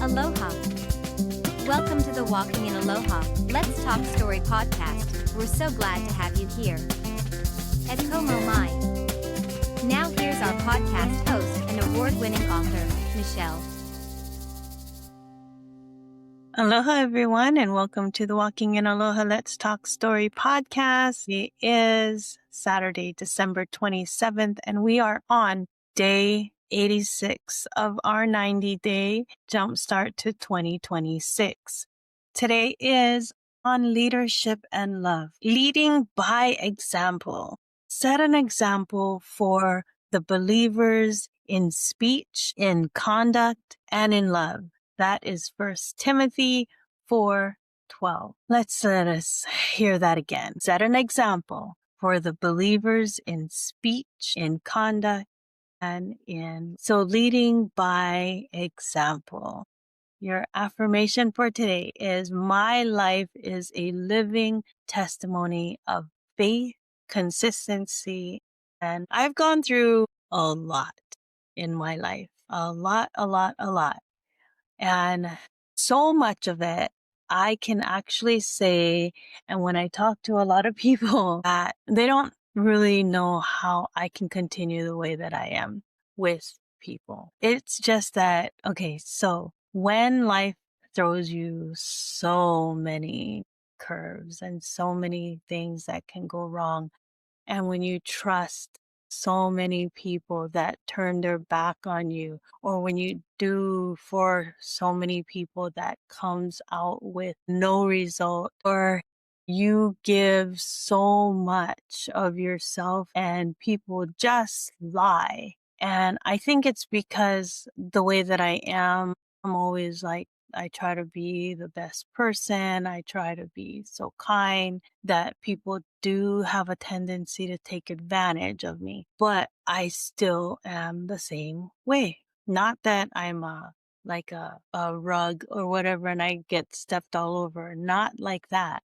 Aloha. Welcome to the Walking in Aloha, Let's Talk Story podcast. We're so glad to have you here. At Como Mai. Now here's our podcast host and award-winning author, Michelle. Aloha, everyone, and welcome to the Walking in Aloha Let's Talk Story podcast. It is Saturday, December 27th, and we are on day 86 of our 90-day Jumpstart to 2026. Today is on leadership and love. Leading by example. Set an example for the believers in speech, in conduct, and in love. That is 1 Timothy 4:12. Let us hear that again. Set an example for the believers in speech, in conduct, and so leading by example. Your affirmation for today is, my life is a living testimony of faith, consistency, and I've gone through a lot in my life. A lot. And so much of it, I can actually say, and when I talk to a lot of people, that they don't really know how I can continue the way that I am with people. It's just that, okay, so when life throws you so many curves and so many things that can go wrong, and when you trust so many people that turn their back on you, or when you do for so many people that comes out with no result, or you give so much of yourself and people just lie. And I think it's because the way that I am, I'm always like, I try to be the best person. I try to be so kind that people do have a tendency to take advantage of me, but I still am the same way. Not that I'm like a rug or whatever and I get stepped all over. Not like that.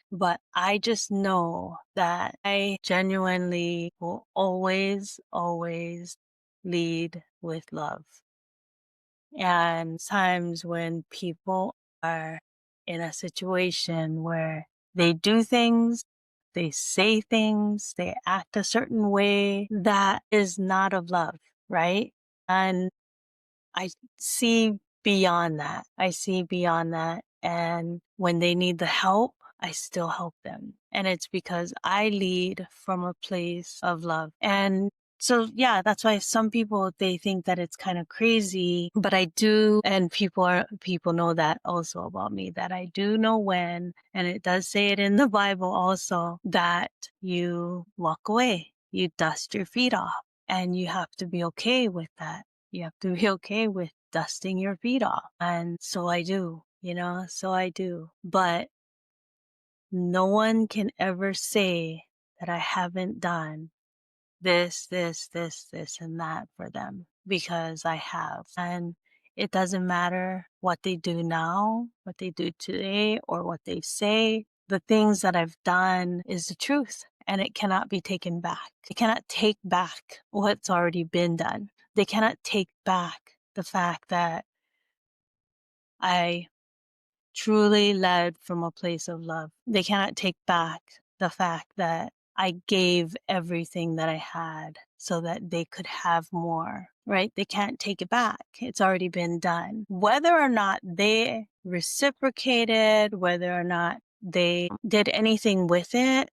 But I just know that I genuinely will always lead with love. And times when people are in a situation where they do things, they say things, they act a certain way, that is not of love, right? And I see beyond that. And when they need the help, I still help them. And it's because I lead from a place of love. And so, yeah, that's why some people, they think that it's kind of crazy, but I do. And people know that also about me, that I do know when, and it does say it in the Bible also, that you walk away, you dust your feet off, and you have to be okay with that. You have to be okay with dusting your feet off. And so I do, but no one can ever say that I haven't done this, and that for them, because I have. And it doesn't matter what they do now, what they do today, or what they say. The things that I've done is the truth, and it cannot be taken back. They cannot take back what's already been done. They cannot take back the fact that I truly led from a place of love. They cannot take back the fact that I gave everything that I had so that they could have more, right? They can't take it back. It's already been done. Whether or not they reciprocated, whether or not they did anything with it,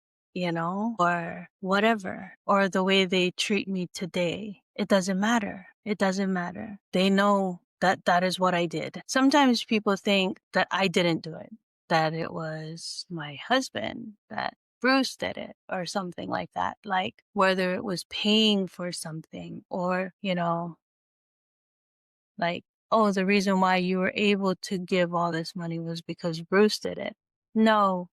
or whatever, or the way they treat me today, it doesn't matter. They know that is what I did. Sometimes people think that I didn't do it, that it was my husband, that Bruce did it, or something like that. Like whether it was paying for something, or, like, oh, the reason why you were able to give all this money was because Bruce did it. No,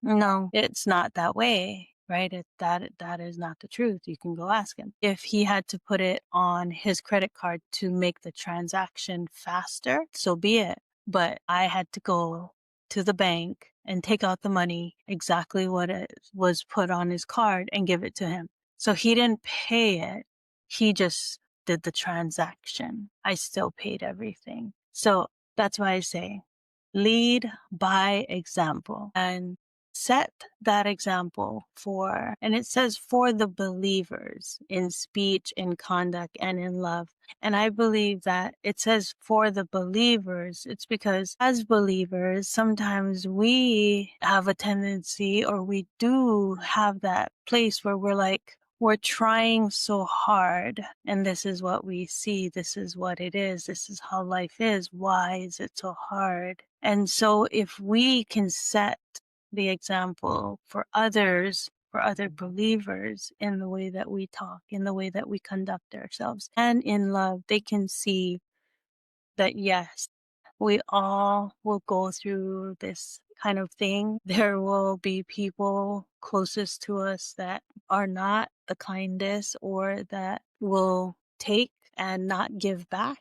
it's not that way, right? That is not the truth. You can go ask him. If he had to put it on his credit card to make the transaction faster, so be it. But I had to go to the bank and take out the money, exactly what it was put on his card, and give it to him. So he didn't pay it. He just did the transaction. I still paid everything. So That's why I say lead by example and set that example for, and it says for the believers in speech, in conduct, and in love. And I believe that it says for the believers. It's because as believers, sometimes we have a tendency, or we do have that place where we're like, we're trying so hard, and this is what we see. This is what it is. This is how life is. Why is it so hard? And so if we can set the example for others, for other believers, in the way that we talk, in the way that we conduct ourselves, and in love, they can see that yes, we all will go through this kind of thing. There will be people closest to us that are not the kindest, or that will take and not give back.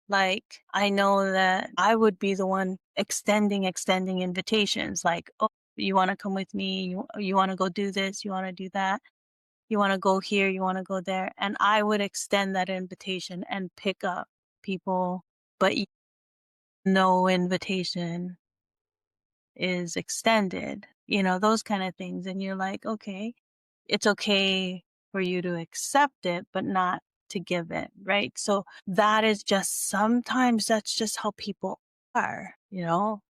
Like, I know that I would be the one extending invitations, like, oh, you want to come with me? You want to go do this? You want to do that? You want to go here? You want to go there? And I would extend that invitation and pick up people, but no invitation is extended, those kind of things. And you're like, okay, it's okay for you to accept it, but not to give it, right? So that is just, sometimes that's just how people are,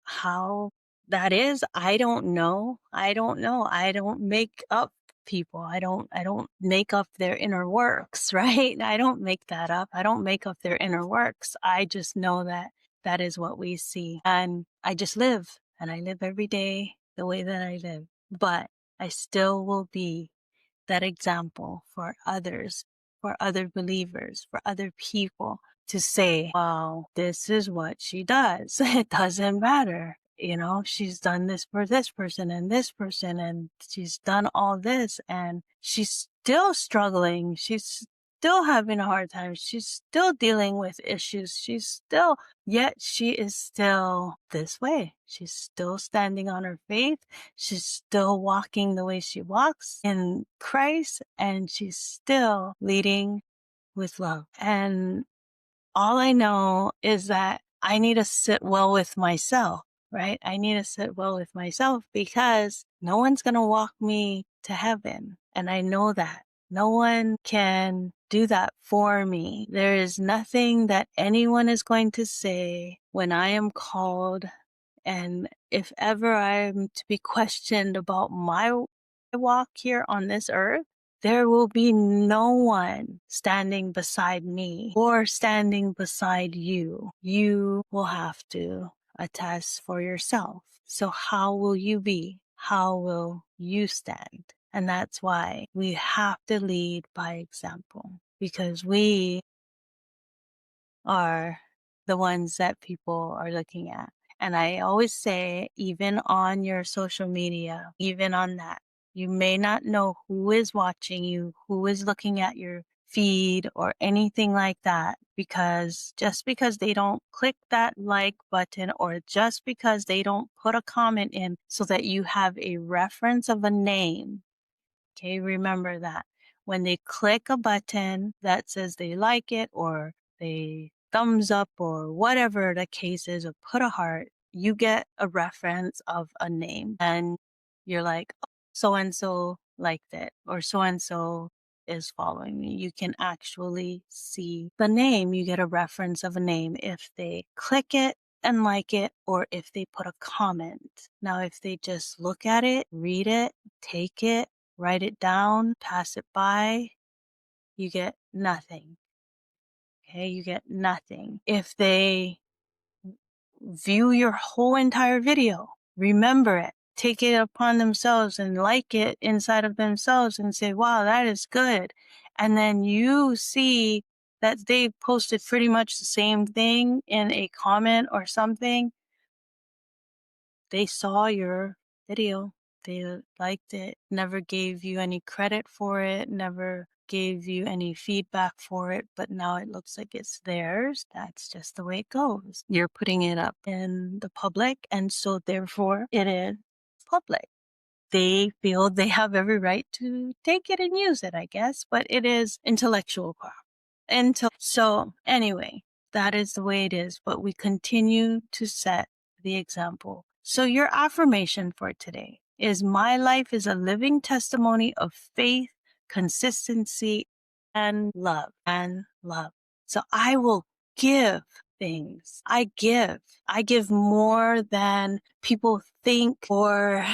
how that is. I don't know. I don't make up people. I don't make up their inner works, right? I don't make that up. I don't make up their inner works. I just know that that is what we see. And I just live, and I live every day the way that I live. But I still will be that example for others, for other believers, for other people, to say, wow, this is what she does. It doesn't matter. She's done this for this person and this person, and she's done all this, and she's still struggling. She's still having a hard time. She's still dealing with issues. Yet she is still this way. She's still standing on her faith. She's still walking the way she walks in Christ, and she's still leading with love. And all I know is that I need to sit well with myself, right? I need to sit well with myself, because no one's going to walk me to heaven. And I know that. No one can do that for me. There is nothing that anyone is going to say when I am called. And if ever I'm to be questioned about my walk here on this earth, there will be no one standing beside me or standing beside you. You will have to attest for yourself. So how will you be? How will you stand? And that's why we have to lead by example, because we are the ones that people are looking at. And I always say, even on your social media, even on that, you may not know who is watching you, who is looking at your feed or anything like that, because just because they don't click that like button, or just because they don't put a comment in so that you have a reference of a name. Okay, remember that. When they click a button that says they like it, or they thumbs up, or whatever the case is, or put a heart, you get a reference of a name. And you're like, oh, so and so liked it, or so and so is following me. You can actually see the name. You get a reference of a name if they click it and like it, or if they put a comment. Now, if they just look at it, read it, take it, write it down, pass it by, you get nothing. Okay, you get nothing. If they view your whole entire video, remember it, take it upon themselves and like it inside of themselves and say, wow, that is good. And then you see that they posted pretty much the same thing in a comment or something. They saw your video, they liked it, never gave you any credit for it, never gave you any feedback for it, but now it looks like it's theirs. That's just the way it goes. You're putting it up in the public, and so therefore it is public. They feel they have every right to take it and use it, I guess, but it is intellectual property. So anyway, that is the way it is, but we continue to set the example. So your affirmation for today is, my life is a living testimony of faith, consistency, and love. So I will give things. I give more than people think or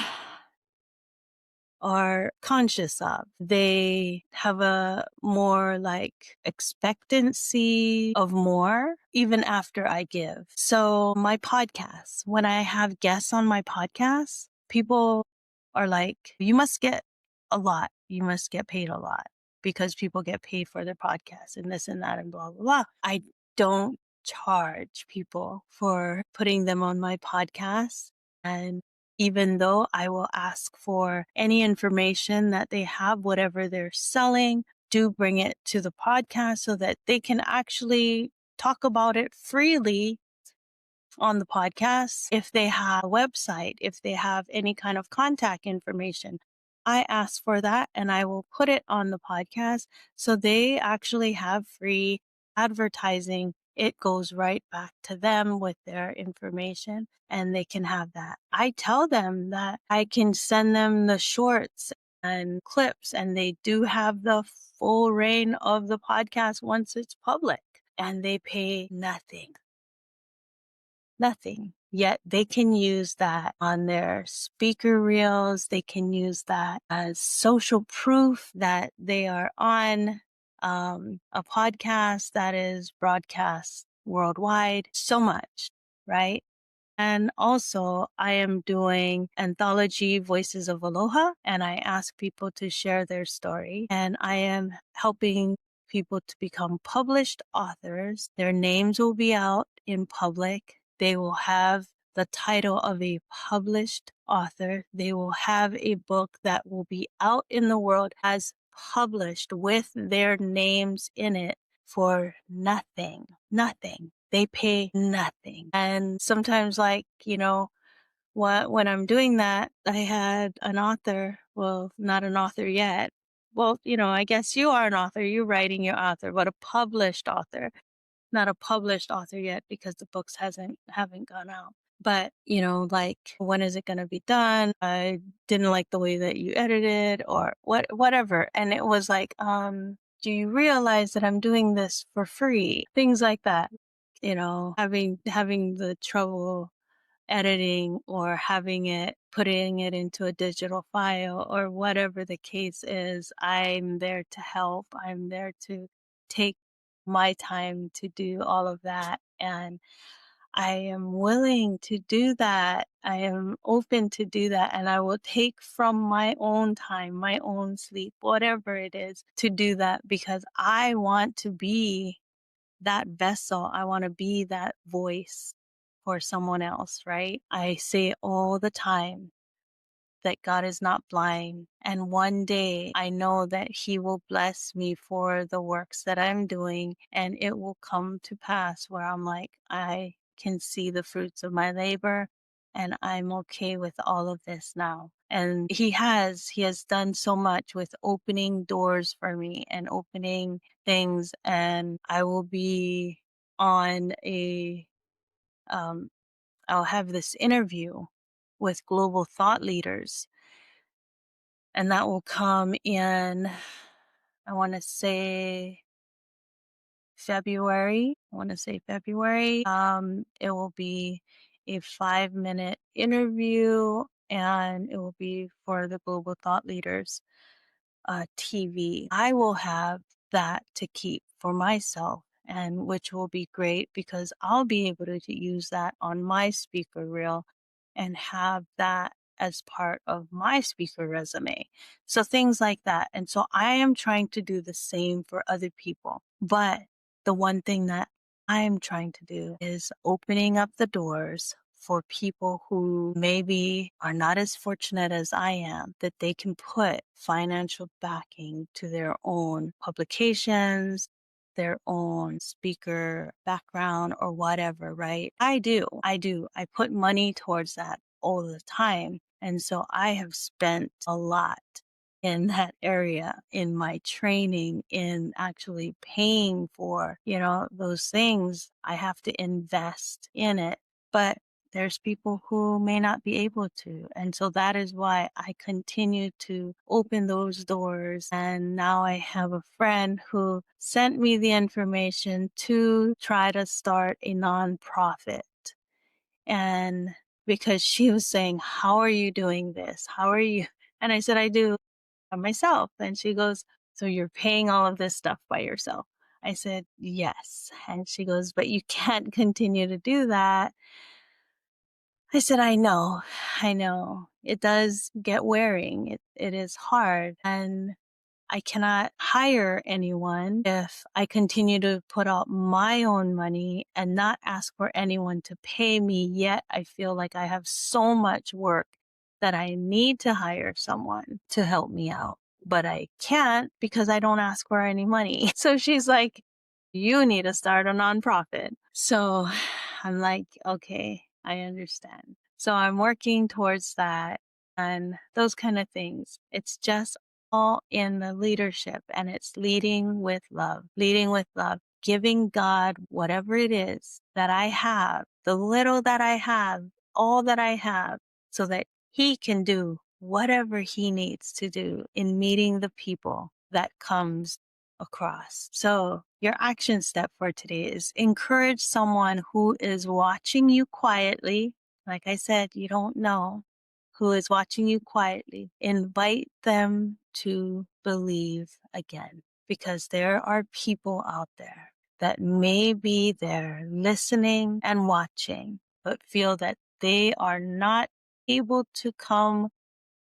are conscious of. They have a more like expectancy of more even after I give. So my podcast, when I have guests on my podcast, people are like, you must get a lot. You must get paid a lot, because people get paid for their podcasts and this and that and blah, blah, blah. I don't charge people for putting them on my podcast. And even though I will ask for any information that they have, whatever they're selling, do bring it to the podcast so that they can actually talk about it freely on the podcast. If they have a website, if they have any kind of contact information, I ask for that and I will put it on the podcast so they actually have free advertising. It goes right back to them with their information and they can have that. I tell them that I can send them the shorts and clips, and they do have the full reign of the podcast once it's public, and they pay nothing. Yet they can use that on their speaker reels. They can use that as social proof that they are on a podcast that is broadcast worldwide. So much, right? And also, I am doing anthology Voices of Aloha, and I ask people to share their story. And I am helping people to become published authors. Their names will be out in public. They will have the title of a published author. They will have a book that will be out in the world as published with their names in it for nothing. They pay nothing. And sometimes, like, when I'm doing that, I had an author, well, not an author yet. Well, I guess you are an author, you're writing your author, but a published author, not a published author yet because the books haven't gone out. But, like, when is it going to be done? I didn't like the way that you edited or whatever. And it was like, do you realize that I'm doing this for free? Things like that. Having the trouble editing or putting it into a digital file or whatever the case is, I'm there to help. I'm there to take my time to do all of that. And I am willing to do that. I am open to do that. And I will take from my own time, my own sleep, whatever it is, to do that, because I want to be that vessel. I want to be that voice for someone else, right? I say all the time that God is not blind. And one day I know that He will bless me for the works that I'm doing, and it will come to pass where I'm like, I can see the fruits of my labor and I'm okay with all of this now. And He has done so much with opening doors for me and opening things. And I will be on I'll have this interview with global thought leaders, and that will come in, I want to say February. It will be a 5-minute interview, and it will be for the global thought leaders TV. I will have that to keep for myself, and which will be great because I'll be able to use that on my speaker reel and have that as part of my speaker resume. So things like that. And so I am trying to do the same for other people. But the one thing that I'm trying to do is opening up the doors for people who maybe are not as fortunate as I am, that they can put financial backing to their own publications, their own speaker background or whatever, right? I do. I put money towards that all the time. And so I have spent a lot in that area, in my training, in actually paying for, those things. I have to invest in it. But there's people who may not be able to. And so that is why I continue to open those doors. And now I have a friend who sent me the information to try to start a nonprofit. And because she was saying, "How are you doing this? How are you?" And I said, "I do myself." And she goes, "So you're paying all of this stuff by yourself?" I said, "Yes." And she goes, "But you can't continue to do that." I said, "I know, I know. It does get wearing. It is hard. And I cannot hire anyone if I continue to put out my own money and not ask for anyone to pay me. Yet I feel like I have so much work that I need to hire someone to help me out. But I can't because I don't ask for any money." So she's like, "You need to start a nonprofit." So I'm like, "Okay, I understand." So I'm working towards that and those kind of things. It's just all in the leadership, and it's leading with love, giving God whatever it is that I have, the little that I have, all that I have, so that He can do whatever He needs to do in meeting the people that comes across. So your action step for today is encourage someone who is watching you quietly. Like I said, you don't know who is watching you quietly. Invite them to believe again, because there are people out there that may be there listening and watching, but feel that they are not able to come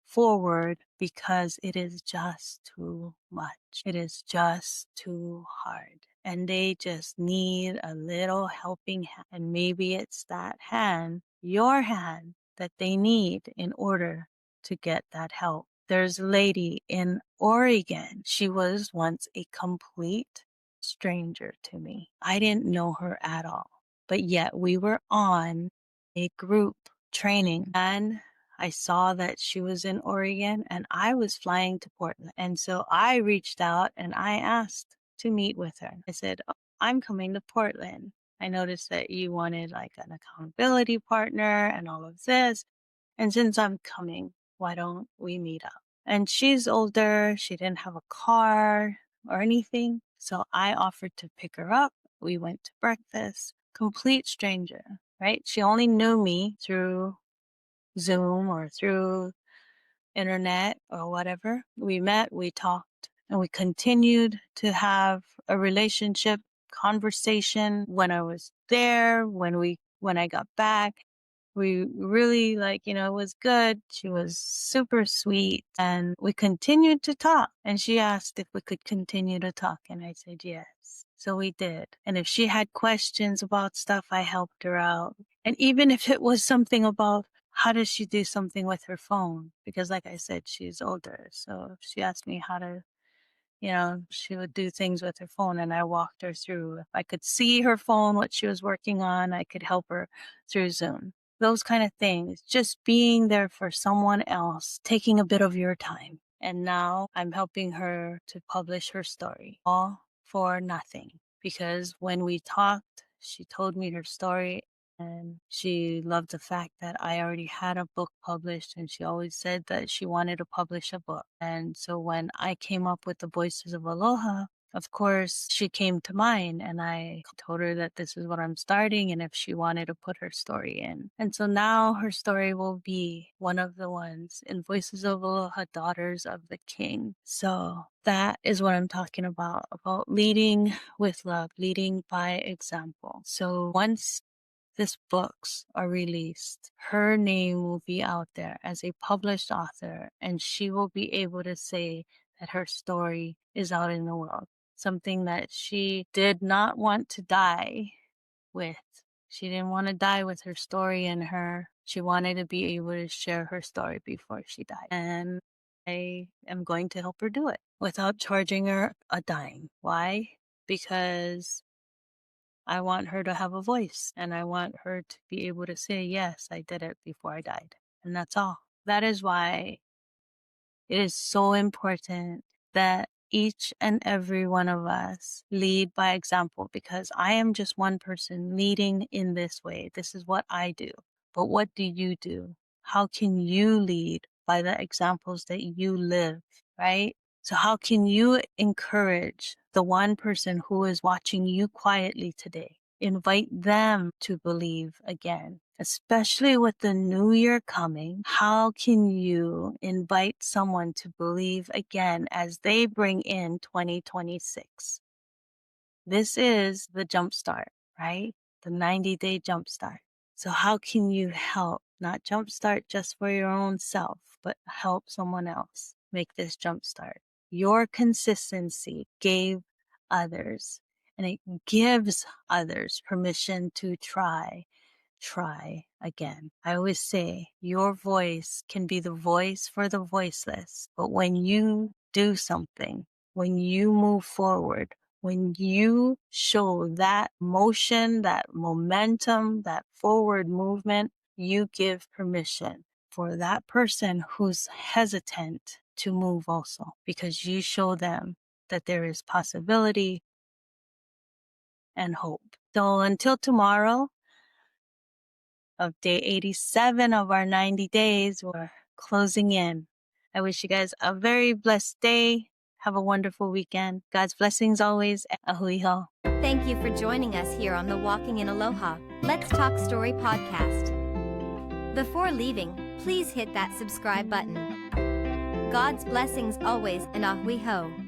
forward because it is just too much. It is just too hard. And they just need a little helping hand. And maybe it's that hand, your hand, that they need in order to get that help. There's a lady in Oregon. She was once a complete stranger to me. I didn't know her at all. But yet we were on a group training, and I saw that she was in Oregon and I was flying to Portland. And so I reached out and I asked to meet with her. I said, "Oh, I'm coming to Portland. I noticed that you wanted like an accountability partner and all of this. And since I'm coming, why don't we meet up?" And she's older. She didn't have a car or anything. So I offered to pick her up. We went to breakfast. Complete stranger, right? She only knew me through Zoom or through internet or whatever. We met, we talked, and we continued to have a relationship, conversation when I was there, when I got back. We really it was good. She was super sweet and we continued to talk. And she asked if we could continue to talk. And I said yes. So we did. And if she had questions about stuff, I helped her out. And even if it was something about how does she do something with her phone? Because like I said, she's older. So if she asked me how to, she would do things with her phone and I walked her through. If I could see her phone, what she was working on, I could help her through Zoom. Those kind of things, just being there for someone else, taking a bit of your time. And now I'm helping her to publish her story, all for nothing. Because when we talked, she told me her story and she loved the fact that I already had a book published, and she always said that she wanted to publish a book. And so when I came up with the Voices of Aloha, of course, she came to mind, and I told her that this is what I'm starting and if she wanted to put her story in. And so now her story will be one of the ones in Voices of Aloha, Daughters of the King. So that is what I'm talking about leading with love, leading by example. So once these books are released, her name will be out there as a published author, and she will be able to say that her story is out in the world. Something that she did not want to die with. She didn't want to die with her story in her. She wanted to be able to share her story before she died. And I am going to help her do it without charging her a dime. Why? Because I want her to have a voice, and I want her to be able to say, yes, I did it before I died. And that's all. That is why It is so important that each and every one of us lead by example, because I am just one person leading in this way. This is what I do. But what do you do? How can you lead by the examples that you live, right? So how can you encourage the one person who is watching you quietly today? Invite them to believe again, especially with the new year coming. How can you invite someone to believe again as they bring in 2026? This is the Jumpstart, right? The 90-day Jumpstart. So how can you help not jumpstart just for your own self, but help someone else make this jumpstart? Your consistency gave others, and it gives others permission to try again. I always say your voice can be the voice for the voiceless, but when you do something, when you move forward, when you show that motion, that momentum, that forward movement, you give permission for that person who's hesitant to move also, because you show them that there is possibility and hope. So until tomorrow of day 87 of our 90 days, we're closing in. I wish you guys a very blessed day. Have a wonderful weekend. God's blessings always. Ahuiho. Thank you for joining us here on the Walking in Aloha, Let's Talk Story podcast. Before leaving, please hit that subscribe button. God's blessings always and ahuiho.